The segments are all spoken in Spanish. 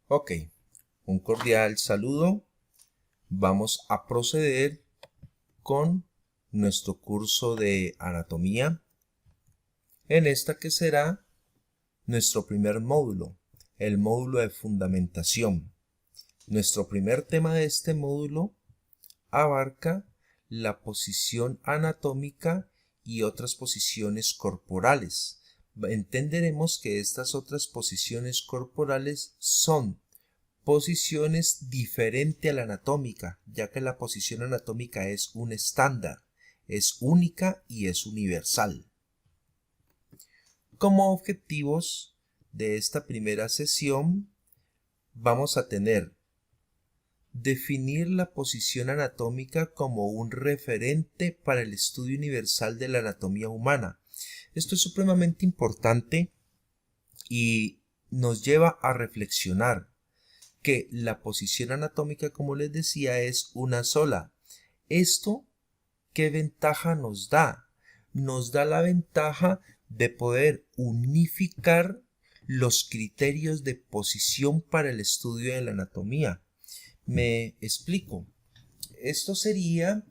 Ok, un cordial saludo. Vamos a proceder con nuestro curso de anatomía, en esta que será nuestro primer módulo, el módulo de fundamentación. Nuestro primer tema de este módulo abarca la posición anatómica y otras posiciones corporales. Entenderemos que estas otras posiciones corporales son posiciones diferente a la anatómica, ya que la posición anatómica es un estándar, es única y es universal. Como objetivos de esta primera sesión vamos a tener definir la posición anatómica como un referente para el estudio universal de la anatomía humana. Esto es supremamente importante y nos lleva a reflexionar que la posición anatómica, como les decía, es una sola. ¿Esto qué ventaja nos da? Nos da la ventaja de poder unificar los criterios de posición para el estudio de la anatomía. Me explico. Esto sería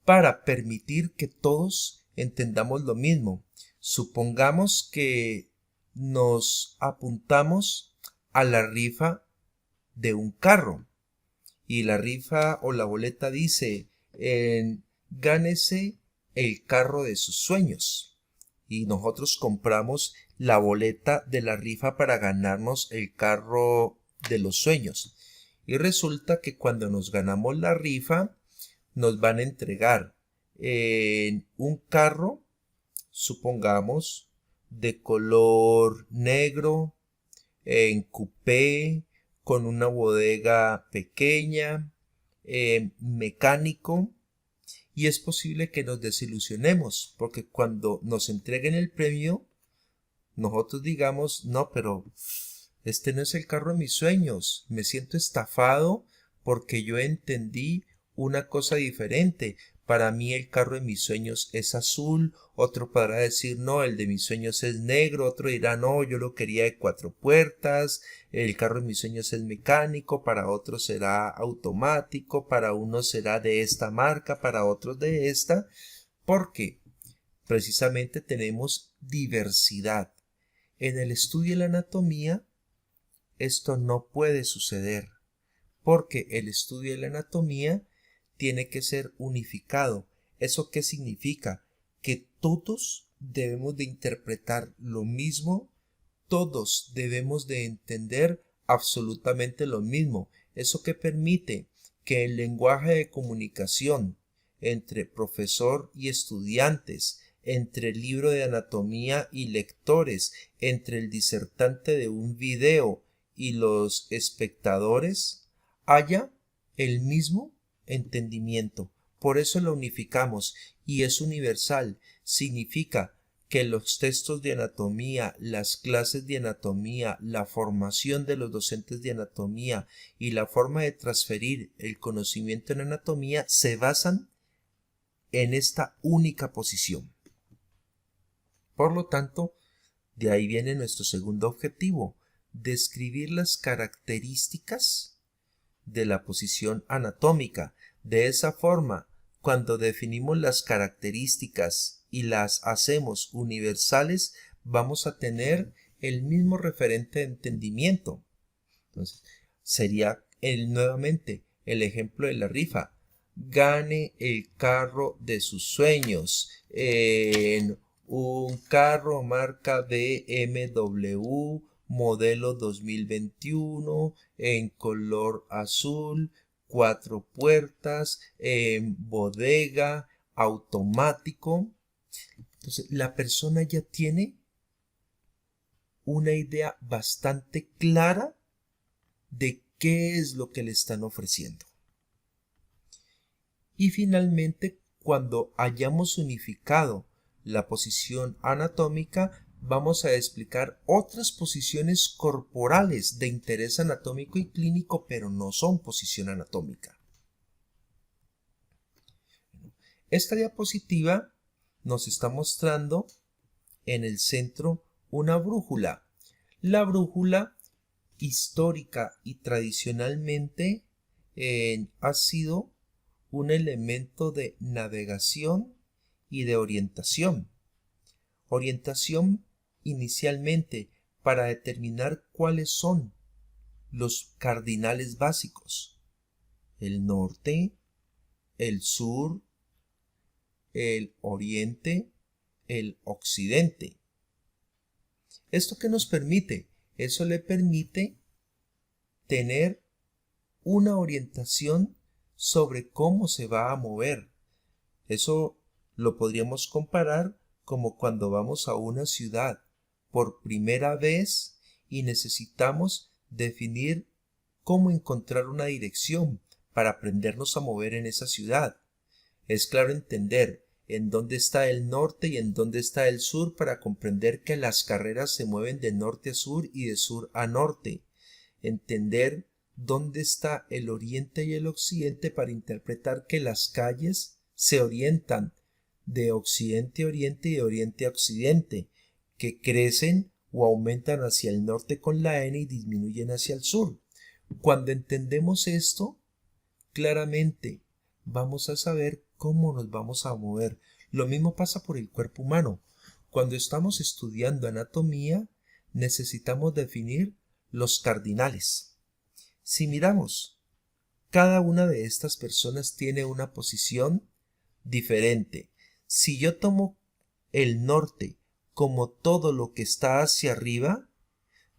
para permitir que todos entendamos lo mismo. Supongamos que nos apuntamos a la rifa de un carro y la rifa o la boleta dice gánese el carro de sus sueños y nosotros compramos la boleta de la rifa para ganarnos el carro de los sueños y resulta que cuando nos ganamos la rifa nos van a entregar un carro, supongamos, de color negro, en coupé, con una bodega pequeña, mecánico, y es posible que nos desilusionemos, porque cuando nos entreguen el premio, nosotros digamos, no, pero este no es el carro de mis sueños, me siento estafado porque yo entendí una cosa diferente. Para mí el carro de mis sueños es azul, otro podrá decir no, el de mis sueños es negro, otro dirá no, yo lo quería de 4 puertas, el carro de mis sueños es mecánico, para otros será automático, para unos será de esta marca, para otros de esta, porque precisamente tenemos diversidad. En el estudio de la anatomía esto no puede suceder, porque el estudio de la anatomía tiene que ser unificado. ¿Eso qué significa? Que todos debemos de interpretar lo mismo, todos debemos de entender absolutamente lo mismo. ¿Eso qué permite? Que el lenguaje de comunicación entre profesor y estudiantes, entre el libro de anatomía y lectores, entre el disertante de un video y los espectadores, haya el mismo entendimiento. Por eso lo unificamos y es universal. Significa que los textos de anatomía, las clases de anatomía, la formación de los docentes de anatomía y la forma de transferir el conocimiento en anatomía se basan en esta única posición. Por lo tanto, de ahí viene nuestro segundo objetivo, describir las características de la posición anatómica. De esa forma, cuando definimos las características y las hacemos universales, vamos a tener el mismo referente de entendimiento. Entonces, sería nuevamente el ejemplo de la rifa. Gane el carro de sus sueños. En un carro marca BMW modelo 2021 en color azul, 4 puertas, en bodega, automático. Entonces, la persona ya tiene una idea bastante clara de qué es lo que le están ofreciendo. Y finalmente, cuando hayamos unificado la posición anatómica, vamos a explicar otras posiciones corporales de interés anatómico y clínico, pero no son posición anatómica. Esta diapositiva nos está mostrando en el centro una brújula. La brújula histórica y tradicionalmente ha sido un elemento de navegación y de orientación. Orientación inicialmente para determinar cuáles son los cardinales básicos: el norte, el sur, el oriente, el occidente. ¿Esto qué nos permite? Eso le permite tener una orientación sobre cómo se va a mover. Eso lo podríamos comparar como cuando vamos a una ciudad por primera vez y necesitamos definir cómo encontrar una dirección para aprendernos a mover en esa ciudad. Es claro entender en dónde está el norte y en dónde está el sur para comprender que las carreras se mueven de norte a sur y de sur a norte. Entender dónde está el oriente y el occidente para interpretar que las calles se orientan de occidente a oriente y de oriente a occidente, que crecen o aumentan hacia el norte con la N y disminuyen hacia el sur. Cuando entendemos esto, claramente vamos a saber cómo nos vamos a mover. Lo mismo pasa por el cuerpo humano. Cuando estamos estudiando anatomía, necesitamos definir los cardinales. Si miramos, cada una de estas personas tiene una posición diferente. Si yo tomo el norte como todo lo que está hacia arriba,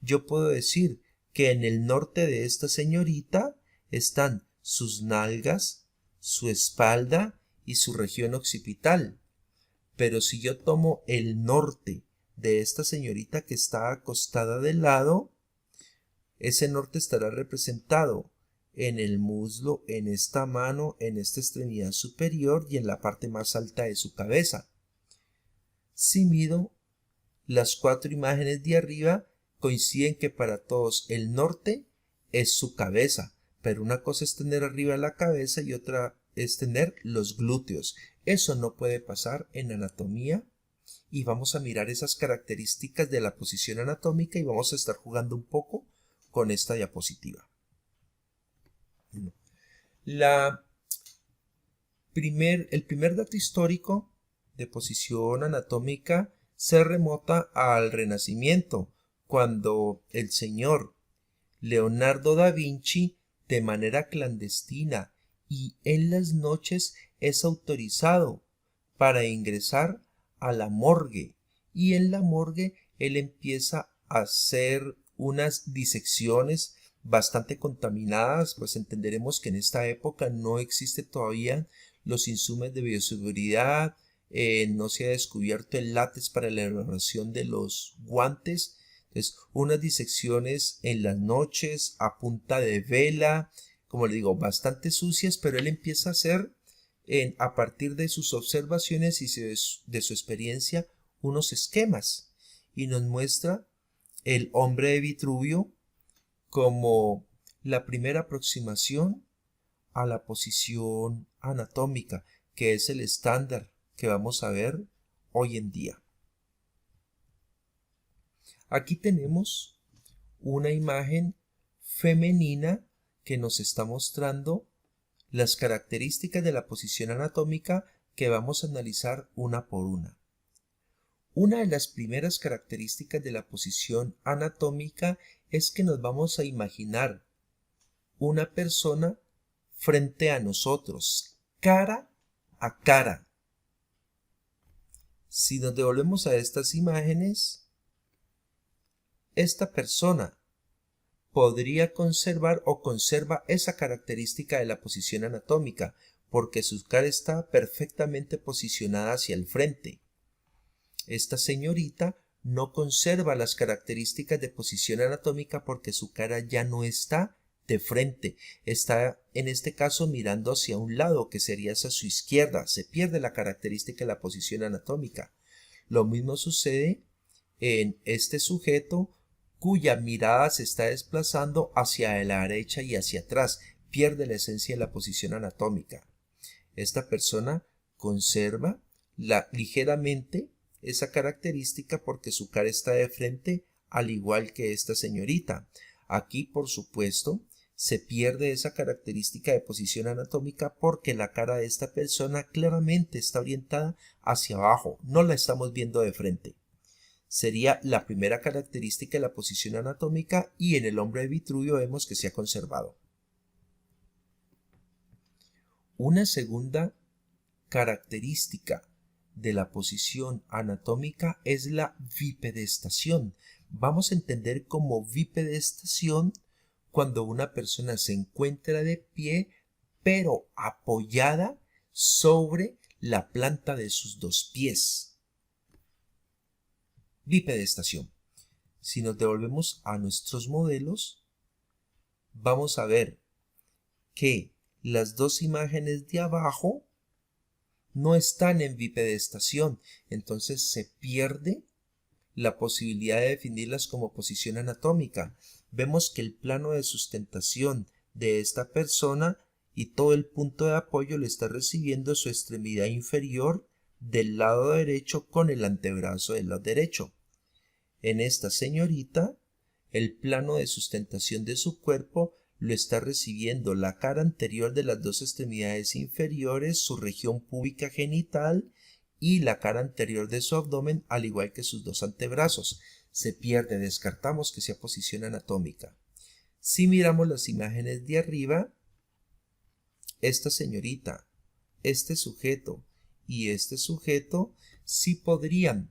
yo puedo decir que en el norte de esta señorita están sus nalgas, su espalda y su región occipital. Pero si yo tomo el norte de esta señorita que está acostada de lado, ese norte estará representado en el muslo, en esta mano, en esta extremidad superior y en la parte más alta de su cabeza. Si mido las cuatro imágenes de arriba, coinciden que para todos el norte es su cabeza, pero una cosa es tener arriba la cabeza y otra es tener los glúteos. Eso no puede pasar en anatomía y vamos a mirar esas características de la posición anatómica y vamos a estar jugando un poco con esta diapositiva. El primer dato histórico de posición anatómica se remota al Renacimiento, cuando el señor Leonardo da Vinci, de manera clandestina y en las noches, es autorizado para ingresar a la morgue, y en la morgue él empieza a hacer unas disecciones bastante contaminadas, pues entenderemos que en esta época no existe todavía los insumos de bioseguridad, no se ha descubierto el látex para la elaboración de los guantes. Entonces, unas disecciones en las noches a punta de vela, como le digo, bastante sucias, pero él empieza a hacer a partir de sus observaciones y de su experiencia unos esquemas, y nos muestra el hombre de Vitruvio como la primera aproximación a la posición anatómica, que es el estándar que vamos a ver hoy en día. Aquí tenemos una imagen femenina que nos está mostrando las características de la posición anatómica que vamos a analizar una por una. Una de las primeras características de la posición anatómica es que nos vamos a imaginar una persona frente a nosotros, cara a cara. Si nos devolvemos a estas imágenes, esta persona podría conservar o conserva esa característica de la posición anatómica, porque su cara está perfectamente posicionada hacia el frente. Esta señorita no conserva las características de posición anatómica porque su cara ya no está de frente, está en este caso mirando hacia un lado, que sería hacia su izquierda. Se pierde la característica de la posición anatómica. Lo mismo sucede en este sujeto cuya mirada se está desplazando hacia la derecha y hacia atrás, pierde la esencia de la posición anatómica. Esta persona conserva ligeramente esa característica porque su cara está de frente al igual que esta señorita. Aquí, por supuesto, se pierde esa característica de posición anatómica porque la cara de esta persona claramente está orientada hacia abajo, no la estamos viendo de frente. Sería la primera característica de la posición anatómica y en el hombre de Vitruvio vemos que se ha conservado. Una segunda característica de la posición anatómica es la bipedestación. Vamos a entender como bipedestación cuando una persona se encuentra de pie pero apoyada sobre la planta de sus dos pies. Bipedestación. Si nos devolvemos a nuestros modelos, vamos a ver que las dos imágenes de abajo no están en bipedestación, entonces se pierde la posibilidad de definirlas como posición anatómica. Vemos que el plano de sustentación de esta persona y todo el punto de apoyo lo está recibiendo su extremidad inferior del lado derecho con el antebrazo del lado derecho. En esta señorita, el plano de sustentación de su cuerpo lo está recibiendo la cara anterior de las dos extremidades inferiores, su región púbica genital y la cara anterior de su abdomen, al igual que sus dos antebrazos. Se pierde, descartamos que sea posición anatómica. Si miramos las imágenes de arriba, esta señorita, este sujeto y este sujeto sí podrían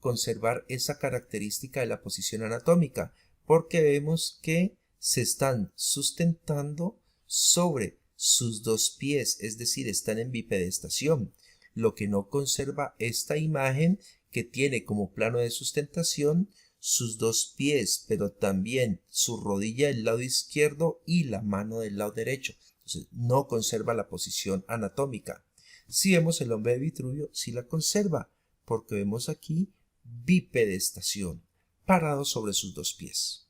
conservar esa característica de la posición anatómica, porque vemos que se están sustentando sobre sus dos pies, es decir, están en bipedestación, lo que no conserva esta imagen que tiene como plano de sustentación sus dos pies, pero también su rodilla del lado izquierdo y la mano del lado derecho. Entonces, no conserva la posición anatómica. Si vemos el hombre de Vitruvio, sí la conserva, porque vemos aquí bipedestación, parado sobre sus dos pies.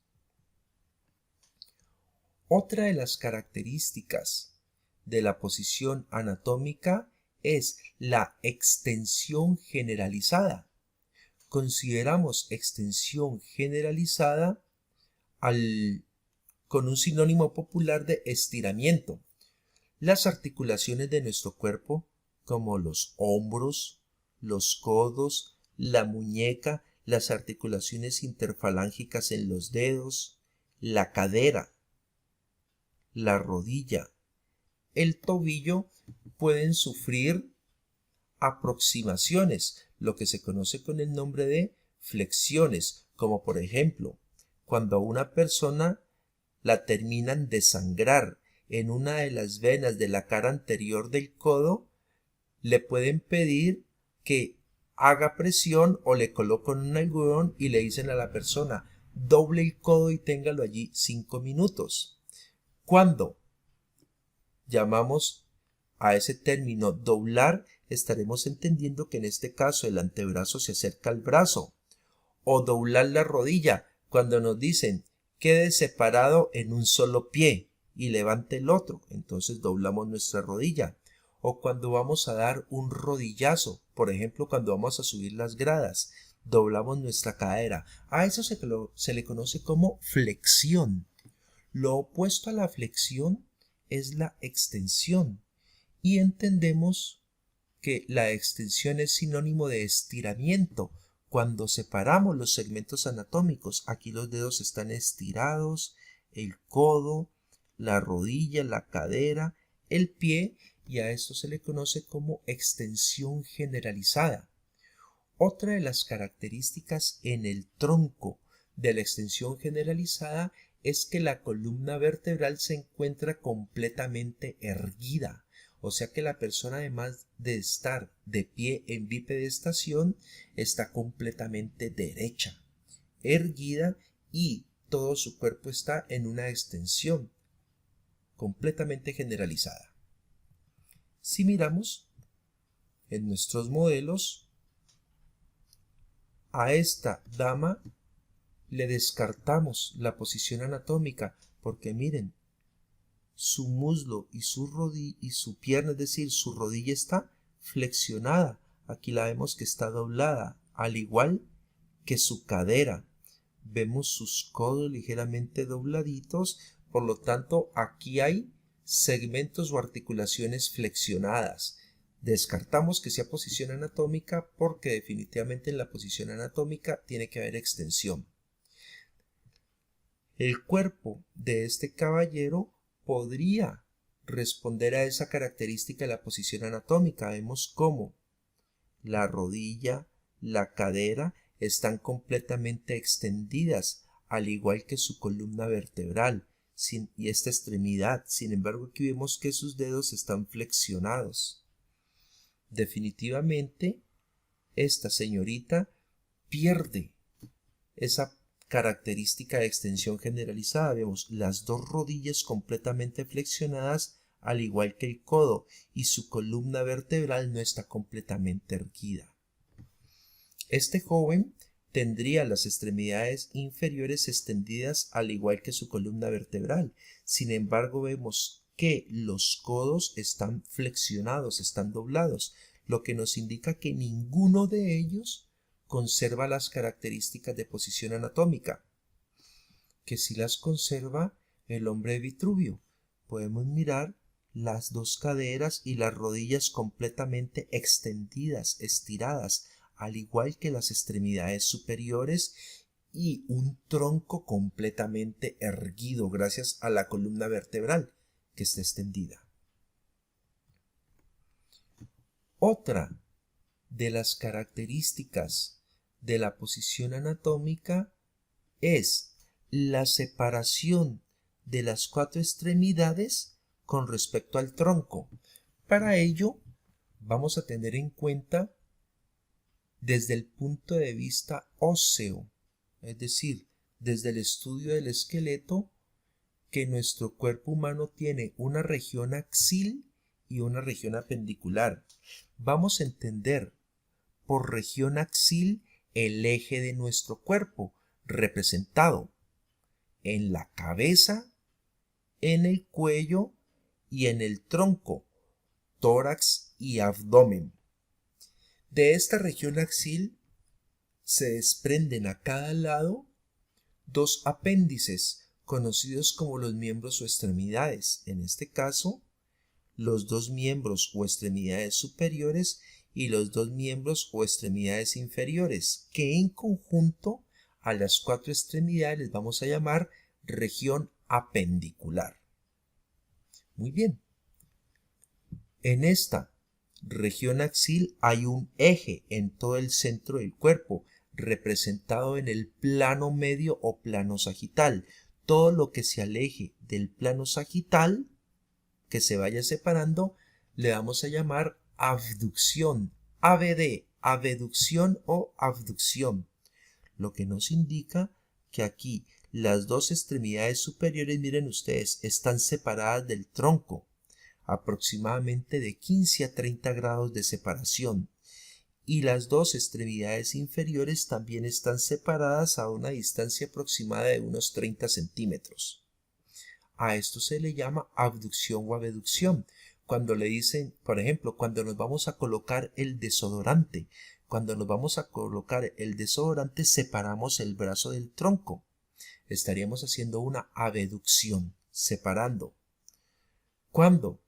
Otra de las características de la posición anatómica es la extensión generalizada. Consideramos extensión generalizada con un sinónimo popular de estiramiento. Las articulaciones de nuestro cuerpo, como los hombros, los codos, la muñeca, las articulaciones interfalángicas en los dedos, la cadera, la rodilla, el tobillo, pueden sufrir aproximaciones, lo que se conoce con el nombre de flexiones, como por ejemplo, cuando a una persona la terminan de sangrar en una de las venas de la cara anterior del codo, le pueden pedir que haga presión o le colocan un algodón y le dicen a la persona, doble el codo y téngalo allí 5 minutos. Cuando llamamos a ese término doblar, estaremos entendiendo que en este caso el antebrazo se acerca al brazo. O doblar la rodilla, cuando nos dicen quede separado en un solo pie y levante el otro, entonces doblamos nuestra rodilla. O cuando vamos a dar un rodillazo, por ejemplo cuando vamos a subir las gradas, doblamos nuestra cadera. A eso se le conoce como flexión. Lo opuesto a la flexión es la extensión, y entendemos que la extensión es sinónimo de estiramiento. Cuando separamos los segmentos anatómicos, aquí los dedos están estirados, el codo, la rodilla, la cadera, el pie, y a esto se le conoce como extensión generalizada. Otra de las características en el tronco de la extensión generalizada es que la columna vertebral se encuentra completamente erguida. O sea que la persona, además de estar de pie en bipedestación, está completamente derecha, erguida, y todo su cuerpo está en una extensión completamente generalizada. Si miramos en nuestros modelos, a esta dama le descartamos la posición anatómica porque miren, su muslo y su pierna, es decir, su rodilla está flexionada. Aquí la vemos que está doblada, al igual que su cadera. Vemos sus codos ligeramente dobladitos, por lo tanto aquí hay segmentos o articulaciones flexionadas. Descartamos que sea posición anatómica porque definitivamente en la posición anatómica tiene que haber extensión. El cuerpo de este caballero podría responder a esa característica de la posición anatómica. Vemos cómo la rodilla, la cadera están completamente extendidas, al igual que su columna vertebral y esta extremidad. Sin embargo, aquí vemos que sus dedos están flexionados. Definitivamente, esta señorita pierde esa característica de extensión generalizada. Vemos las dos rodillas completamente flexionadas, al igual que el codo, y su columna vertebral no está completamente erguida. Este joven tendría las extremidades inferiores extendidas, al igual que su columna vertebral. Sin embargo, vemos que los codos están flexionados, están doblados, lo que nos indica que ninguno de ellos conserva las características de posición anatómica, que sí las conserva el hombre de Vitruvio. Podemos mirar las dos caderas y las rodillas completamente extendidas, estiradas, al igual que las extremidades superiores, y un tronco completamente erguido gracias a la columna vertebral que está extendida. Otra de las características de la posición anatómica es la separación de las cuatro extremidades con respecto al tronco. Para ello vamos a tener en cuenta desde el punto de vista óseo, es decir, desde el estudio del esqueleto, que nuestro cuerpo humano tiene una región axil y una región apendicular. Vamos a entender por región axil el eje de nuestro cuerpo, representado en la cabeza, en el cuello y en el tronco, tórax y abdomen. De esta región axil se desprenden a cada lado dos apéndices conocidos como los miembros o extremidades. En este caso, los dos miembros o extremidades superiores y los dos miembros o extremidades inferiores, que en conjunto a las cuatro extremidades les vamos a llamar región apendicular. Muy bien. En esta región axil hay un eje en todo el centro del cuerpo, representado en el plano medio o plano sagital. Todo lo que se aleje del plano sagital, que se vaya separando, le vamos a llamar abducción, ABD, abducción o abducción, lo que nos indica que aquí las dos extremidades superiores, miren ustedes, están separadas del tronco, aproximadamente de 15 a 30 grados de separación, y las dos extremidades inferiores también están separadas a una distancia aproximada de unos 30 centímetros. A esto se le llama abducción o abducción. Cuando le dicen, por ejemplo, cuando nos vamos a colocar el desodorante, separamos el brazo del tronco. Estaríamos haciendo una abducción, separando. Cuando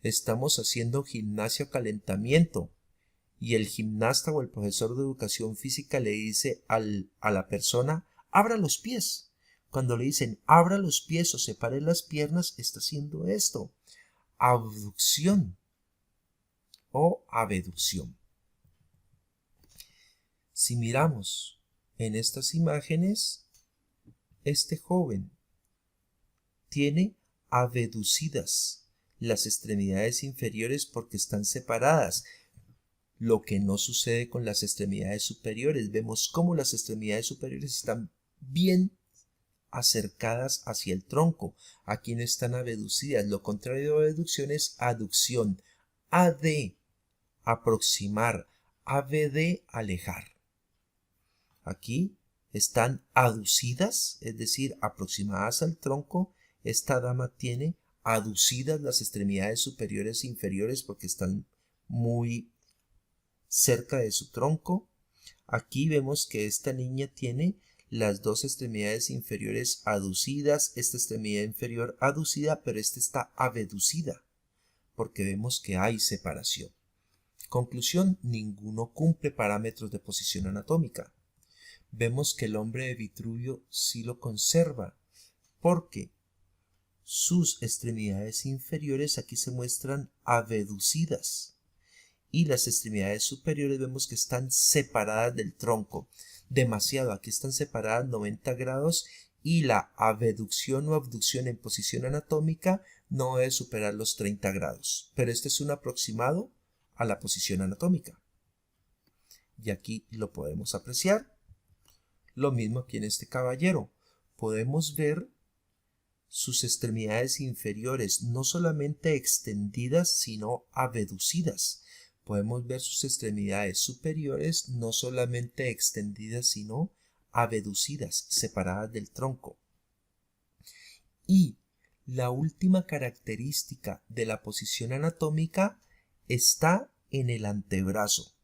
estamos haciendo gimnasia o calentamiento y el gimnasta o el profesor de educación física le dice a la persona, abra los pies. Cuando le dicen abra los pies o separe las piernas, está haciendo esto, abducción o abducción. Si miramos en estas imágenes, este joven tiene abducidas las extremidades inferiores porque están separadas, lo que no sucede con las extremidades superiores. Vemos cómo las extremidades superiores están bien acercadas hacia el tronco. Aquí no están abducidas. Lo contrario de abducción es aducción. AD, aproximar. ABD, alejar. Aquí están aducidas, es decir, aproximadas al tronco. Esta dama tiene aducidas las extremidades superiores e inferiores porque están muy cerca de su tronco. Aquí vemos que esta niña tiene las dos extremidades inferiores aducidas, esta extremidad inferior aducida, pero esta está abducida, porque vemos que hay separación. Conclusión, ninguno cumple parámetros de posición anatómica. Vemos que el hombre de Vitruvio sí lo conserva, porque sus extremidades inferiores aquí se muestran abducidas y las extremidades superiores vemos que están separadas del tronco. Demasiado, aquí están separadas 90 grados y la abducción o abducción en posición anatómica no debe superar los 30 grados. Pero este es un aproximado a la posición anatómica. Y aquí lo podemos apreciar. Lo mismo aquí en este caballero. Podemos ver sus extremidades inferiores no solamente extendidas, sino abducidas. Podemos ver sus extremidades superiores no solamente extendidas, sino abducidas, separadas del tronco. Y la última característica de la posición anatómica está en el antebrazo.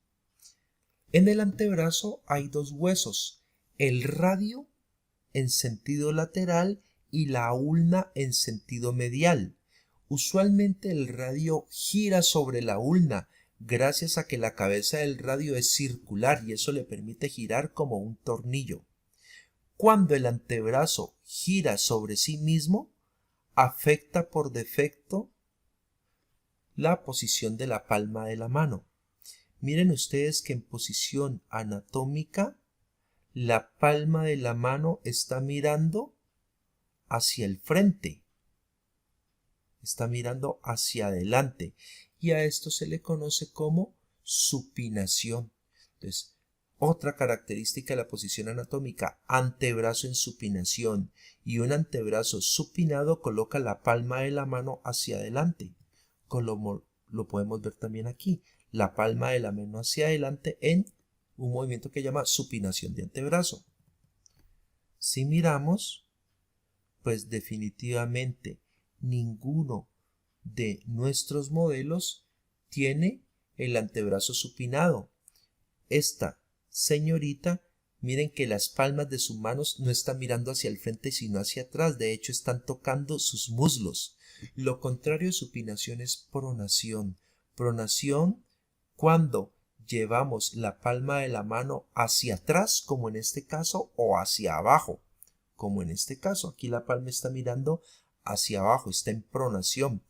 En el antebrazo hay dos huesos, el radio en sentido lateral y la ulna en sentido medial. Usualmente el radio gira sobre la ulna gracias a que la cabeza del radio es circular y eso le permite girar como un tornillo. Cuando el antebrazo gira sobre sí mismo, afecta por defecto la posición de la palma de la mano. Miren ustedes que en posición anatómica la palma de la mano está mirando hacia el frente, está mirando hacia adelante y a esto se le conoce como supinación. Entonces, otra característica de la posición anatómica, antebrazo en supinación, y un antebrazo supinado coloca la palma de la mano hacia adelante, como lo podemos ver también aquí, la palma de la mano hacia adelante en un movimiento que llama supinación de antebrazo. Si miramos, pues definitivamente ninguno de nuestros modelos tiene el antebrazo supinado. Esta señorita, miren que las palmas de sus manos no están mirando hacia el frente sino hacia atrás, de hecho están tocando sus muslos. Lo contrario de supinación es pronación. Pronación cuando llevamos la palma de la mano hacia atrás, como en este caso, o hacia abajo, como en este caso. Aquí la palma está mirando hacia abajo, está en pronación.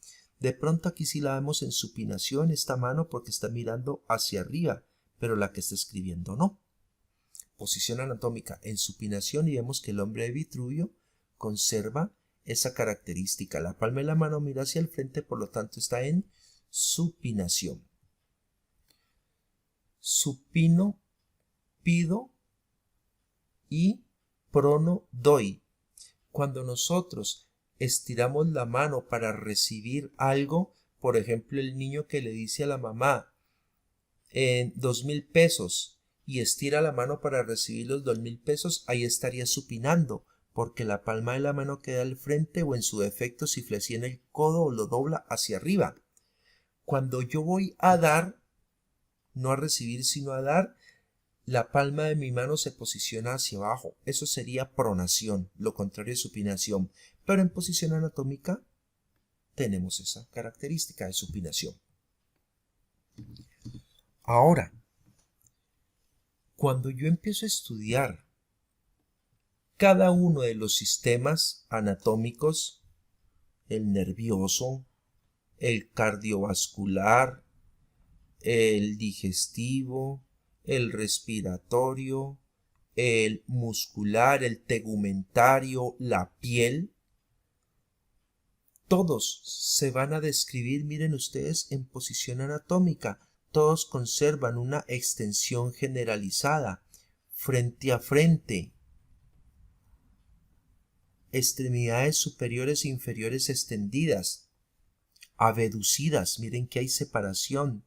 De pronto aquí sí la vemos en supinación esta mano porque está mirando hacia arriba, pero la que está escribiendo no. Posición anatómica en supinación y vemos que el hombre de Vitruvio conserva esa característica. La palma de la mano mira hacia el frente, por lo tanto está en supinación. Supino, pido y prono, doy. Cuando nosotros estiramos la mano para recibir algo, por ejemplo el niño que le dice a la mamá en 2,000 pesos y estira la mano para recibir los 2,000 pesos, ahí estaría supinando, porque la palma de la mano queda al frente o en su defecto si flexiona el codo o lo dobla hacia arriba. Cuando yo voy a dar, no a recibir sino a dar, la palma de mi mano se posiciona hacia abajo. Eso sería pronación, lo contrario de supinación. Pero en posición anatómica tenemos esa característica de supinación. Ahora, cuando yo empiezo a estudiar cada uno de los sistemas anatómicos, el nervioso, el cardiovascular, el digestivo, el respiratorio, el muscular, el tegumentario, la piel, todos se van a describir, miren ustedes, en posición anatómica. Todos conservan una extensión generalizada, frente a frente, extremidades superiores e inferiores extendidas, abducidas, miren que hay separación,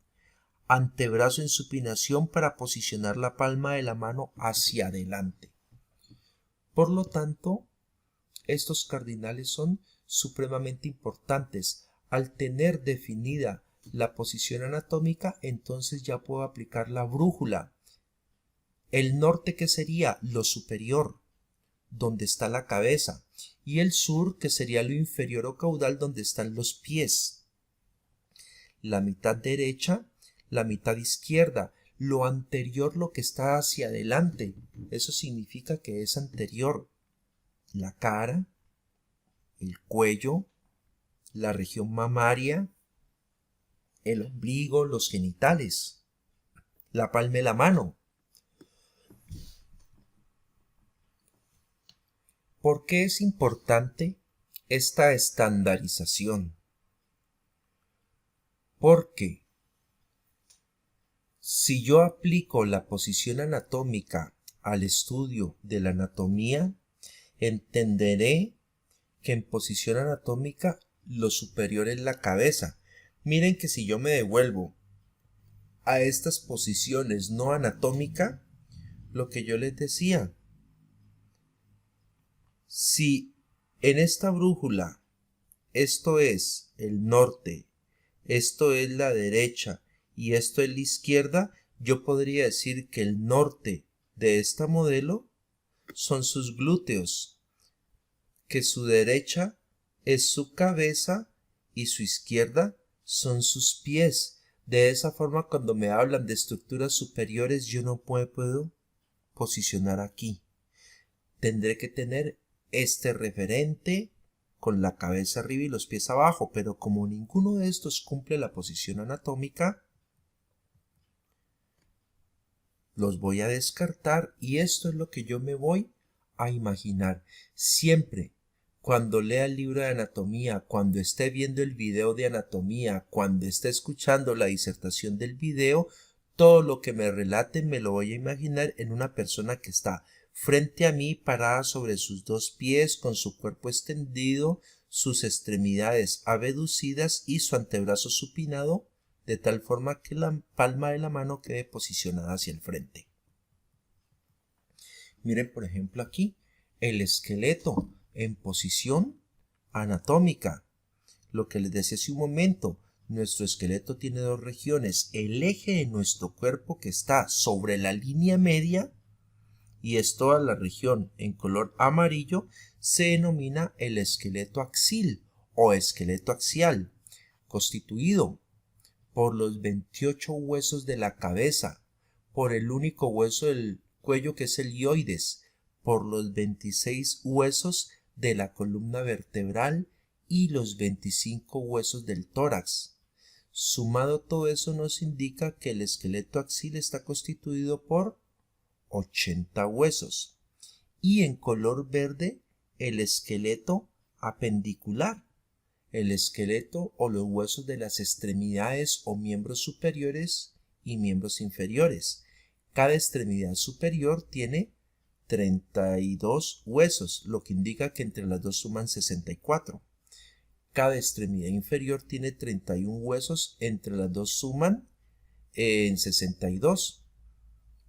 antebrazo en supinación para posicionar la palma de la mano hacia adelante. Por lo tanto, estos cardinales son supremamente importantes. Al tener definida la posición anatómica, entonces ya puedo aplicar la brújula. El norte, ¿qué sería? Lo superior. donde está la cabeza, y el sur, que sería lo inferior o caudal, donde están los pies. La mitad derecha, la mitad izquierda, lo anterior, lo que está hacia adelante, eso significa que es anterior. La cara, el cuello, la región mamaria, el ombligo, los genitales, la palma de la mano. ¿Por qué es importante esta estandarización? Porque si yo aplico la posición anatómica al estudio de la anatomía, entenderé que en posición anatómica lo superior es la cabeza. Miren que si yo me devuelvo a estas posiciones no anatómicas, lo que yo les decía, si en esta brújula esto es el norte, esto es la derecha y esto es la izquierda, yo podría decir que el norte de esta modelo son sus glúteos, que su derecha es su cabeza y su izquierda son sus pies. De esa forma, cuando me hablan de estructuras superiores, yo no puedo posicionar aquí. Tendré que tener este referente con la cabeza arriba y los pies abajo, pero como ninguno de estos cumple la posición anatómica, los voy a descartar y esto es lo que yo me voy a imaginar. Siempre, cuando lea el libro de anatomía, cuando esté viendo el video de anatomía, cuando esté escuchando la disertación del video, todo lo que me relaten me lo voy a imaginar en una persona que está frente a mí, parada sobre sus dos pies, con su cuerpo extendido, sus extremidades abducidas y su antebrazo supinado, de tal forma que la palma de la mano quede posicionada hacia el frente. Miren, por ejemplo, aquí el esqueleto en posición anatómica. Lo que les decía hace un momento, nuestro esqueleto tiene dos regiones. El eje de nuestro cuerpo, que está sobre la línea media, y es toda la región en color amarillo, se denomina el esqueleto axil o esqueleto axial, constituido por los 28 huesos de la cabeza, por el único hueso del cuello que es el hioides, por los 26 huesos de la columna vertebral y los 25 huesos del tórax. Sumado todo eso nos indica que el esqueleto axil está constituido por 80 huesos, y en color verde el esqueleto apendicular, el esqueleto o los huesos de las extremidades o miembros superiores y miembros inferiores. Cada extremidad superior tiene 32 huesos, lo que indica que entre las dos suman 64. Cada extremidad inferior tiene 31 huesos, entre las dos suman 62,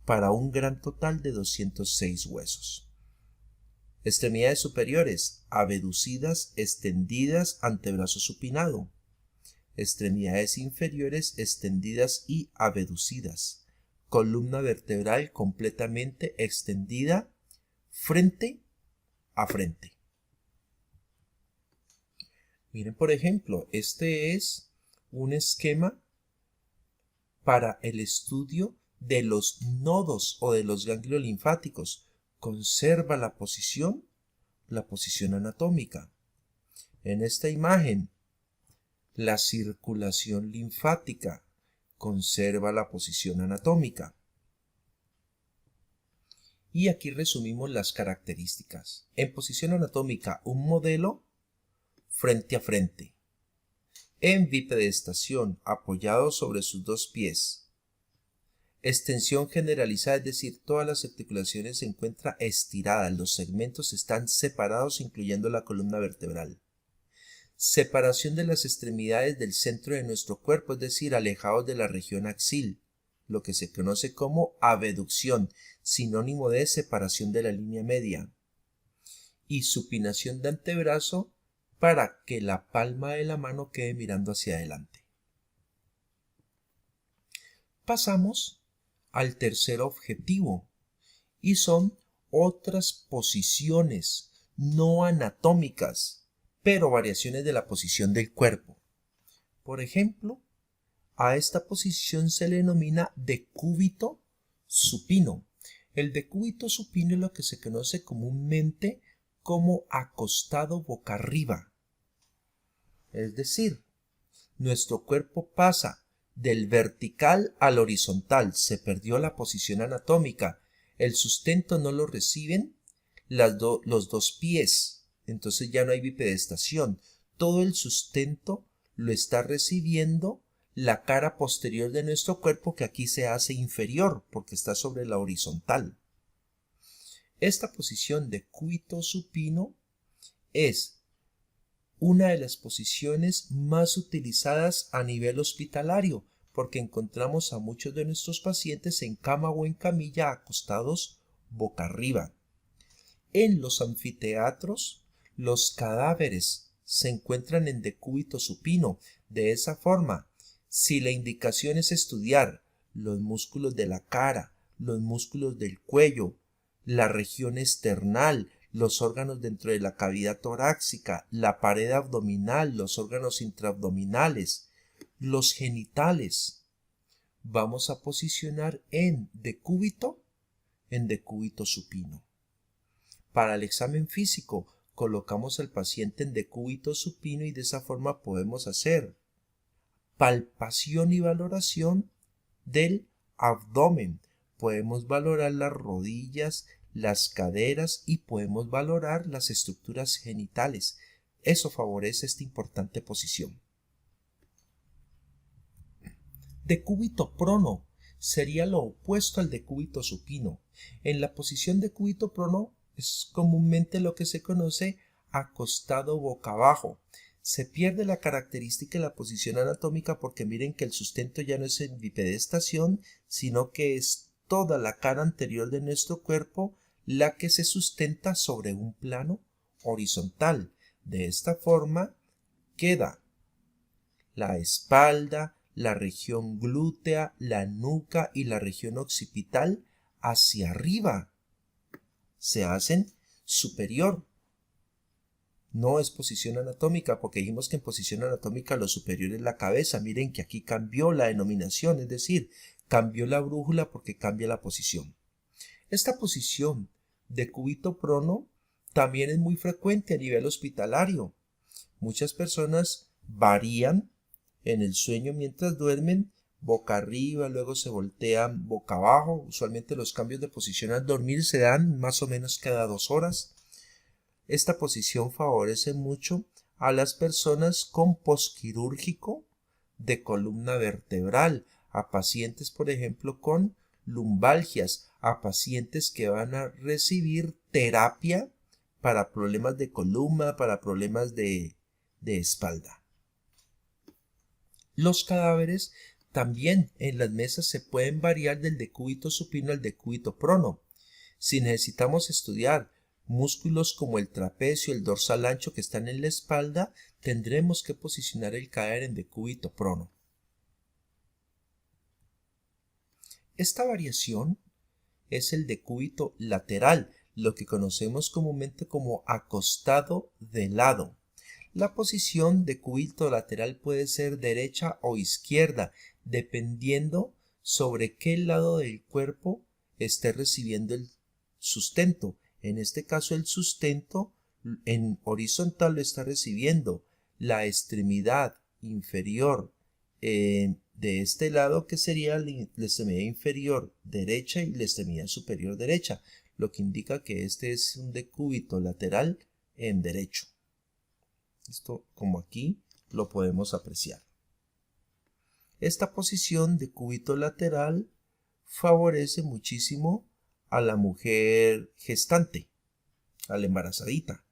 para un gran total de 206 huesos. Extremidades superiores, abducidas, extendidas, antebrazo supinado. Extremidades inferiores, extendidas y abducidas. Columna vertebral completamente extendida, frente a frente. Miren, por ejemplo, este es un esquema para el estudio de los nodos o de los ganglios linfáticos. Conserva la posición anatómica. En esta imagen, la circulación linfática conserva la posición anatómica. Y aquí resumimos las características. En posición anatómica, un modelo frente a frente. En bipedestación, apoyado sobre sus dos pies. Extensión generalizada, es decir, todas las articulaciones se encuentran estiradas, los segmentos están separados, incluyendo la columna vertebral. Separación de las extremidades del centro de nuestro cuerpo, es decir, alejados de la región axil, lo que se conoce como abducción, sinónimo de separación de la línea media. Y supinación de antebrazo para que la palma de la mano quede mirando hacia adelante. Pasamos al tercer objetivo, y son otras posiciones no anatómicas, pero variaciones de la posición del cuerpo. Por ejemplo, a esta posición se le denomina decúbito supino. El decúbito supino es lo que se conoce comúnmente como acostado boca arriba. Es decir, nuestro cuerpo pasa del vertical al horizontal, se perdió la posición anatómica, el sustento no lo reciben los dos pies, entonces ya no hay bipedestación, todo el sustento lo está recibiendo la cara posterior de nuestro cuerpo, que aquí se hace inferior porque está sobre la horizontal. Esta posición de decúbito supino es una de las posiciones más utilizadas a nivel hospitalario, porque encontramos a muchos de nuestros pacientes en cama o en camilla acostados boca arriba. En los anfiteatros, los cadáveres se encuentran en decúbito supino. De esa forma, si la indicación es estudiar los músculos de la cara, los músculos del cuello, la región esternal, los órganos dentro de la cavidad torácica, la pared abdominal, los órganos intraabdominales, los genitales, vamos a posicionar en decúbito supino. Para el examen físico, colocamos al paciente en decúbito supino y de esa forma podemos hacer palpación y valoración del abdomen. Podemos valorar las rodillas, las caderas y podemos valorar las estructuras genitales. Eso favorece esta importante posición. Decúbito prono sería lo opuesto al decúbito supino. En la posición decúbito prono es comúnmente lo que se conoce acostado boca abajo. Se pierde la característica de la posición anatómica porque miren que el sustento ya no es en bipedestación, sino que es toda la cara anterior de nuestro cuerpo la que se sustenta sobre un plano horizontal. De esta forma queda la espalda, la región glútea, la nuca y la región occipital hacia arriba. Se hacen superior. No es posición anatómica, porque dijimos que en posición anatómica lo superior es la cabeza. Miren que aquí cambió la denominación, es decir, cambió la brújula porque cambia la posición. Esta posición de cúbito prono también es muy frecuente a nivel hospitalario. Muchas personas varían en el sueño mientras duermen, boca arriba, luego se voltean boca abajo. Usualmente los cambios de posición al dormir se dan más o menos cada 2 horas. Esta posición favorece mucho a las personas con posquirúrgico de columna vertebral, a pacientes, por ejemplo, con lumbalgias, a pacientes que van a recibir terapia para problemas de columna, para problemas de espalda. Los cadáveres también en las mesas se pueden variar del decúbito supino al decúbito prono. Si necesitamos estudiar músculos como el trapecio, el dorsal ancho que están en la espalda, tendremos que posicionar el cadáver en decúbito prono. Esta variación es el decúbito lateral, lo que conocemos comúnmente como acostado de lado. La posición de decúbito lateral puede ser derecha o izquierda, dependiendo sobre qué lado del cuerpo esté recibiendo el sustento. En este caso, el sustento en horizontal lo está recibiendo la extremidad inferior de este lado, que sería la extremidad inferior derecha y la extremidad superior derecha, lo que indica que este es un decúbito lateral en derecho. Esto, como aquí, lo podemos apreciar. Esta posición de decúbito lateral favorece muchísimo a la mujer gestante, a la embarazadita,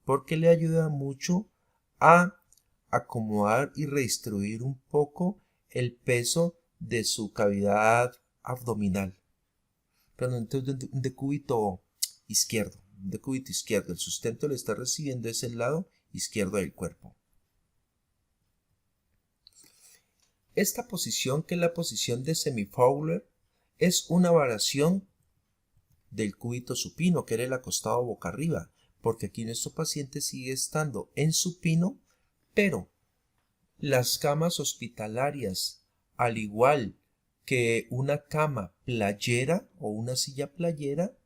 porque le ayuda mucho a acomodar y redistribuir un poco el peso de su cavidad abdominal. Pero entonces un decúbito izquierdo, el sustento lo está recibiendo es el lado izquierdo del cuerpo. Esta posición, que es la posición de Semi-Fowler, es una variación del cúbito supino, que era el acostado boca arriba, porque aquí nuestro paciente sigue estando en supino, pero las camas hospitalarias, al igual que una cama playera o una silla playera,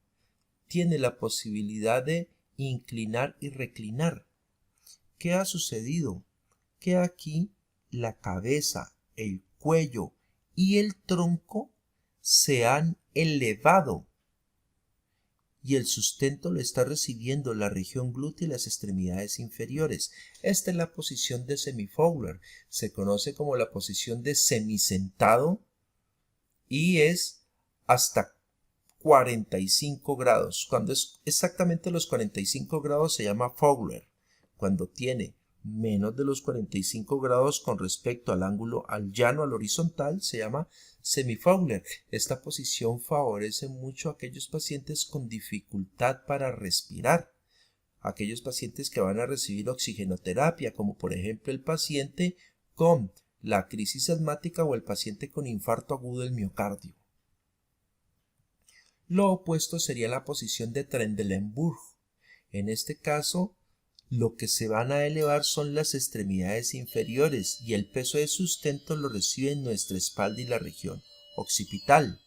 tiene la posibilidad de inclinar y reclinar. ¿Qué ha sucedido? Que aquí la cabeza, el cuello y el tronco se han elevado y el sustento lo está recibiendo la región glútea y las extremidades inferiores. Esta es la posición de semifowler. Se conoce como la posición de semisentado y es hasta 45 grados. Cuando es exactamente los 45 grados se llama Fowler. Cuando tiene menos de los 45 grados con respecto al ángulo al llano, al horizontal, se llama semifowler. Esta posición favorece mucho a aquellos pacientes con dificultad para respirar, aquellos pacientes que van a recibir oxigenoterapia, como por ejemplo el paciente con la crisis asmática o el paciente con infarto agudo del miocardio. Lo opuesto sería la posición de Trendelenburg. En este caso, lo que se van a elevar son las extremidades inferiores y el peso de sustento lo recibe en nuestra espalda y la región occipital.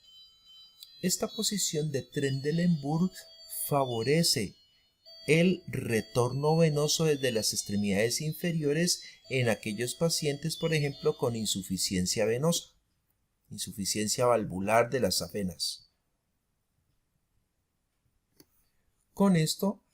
Esta posición de Trendelenburg favorece el retorno venoso desde las extremidades inferiores en aquellos pacientes, por ejemplo, con insuficiencia venosa, insuficiencia valvular de las venas. Con esto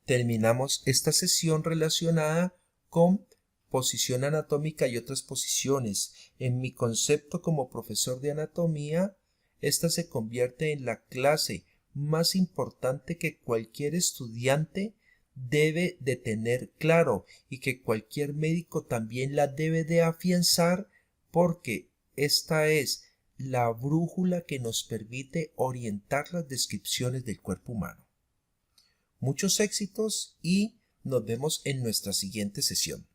terminamos esta sesión relacionada con posición anatómica y otras posiciones. En mi concepto como profesor de anatomía, esta se convierte en la clase más importante que cualquier estudiante debe de tener claro y que cualquier médico también la debe de afianzar, porque esta es la brújula que nos permite orientar las descripciones del cuerpo humano. Muchos éxitos y nos vemos en nuestra siguiente sesión.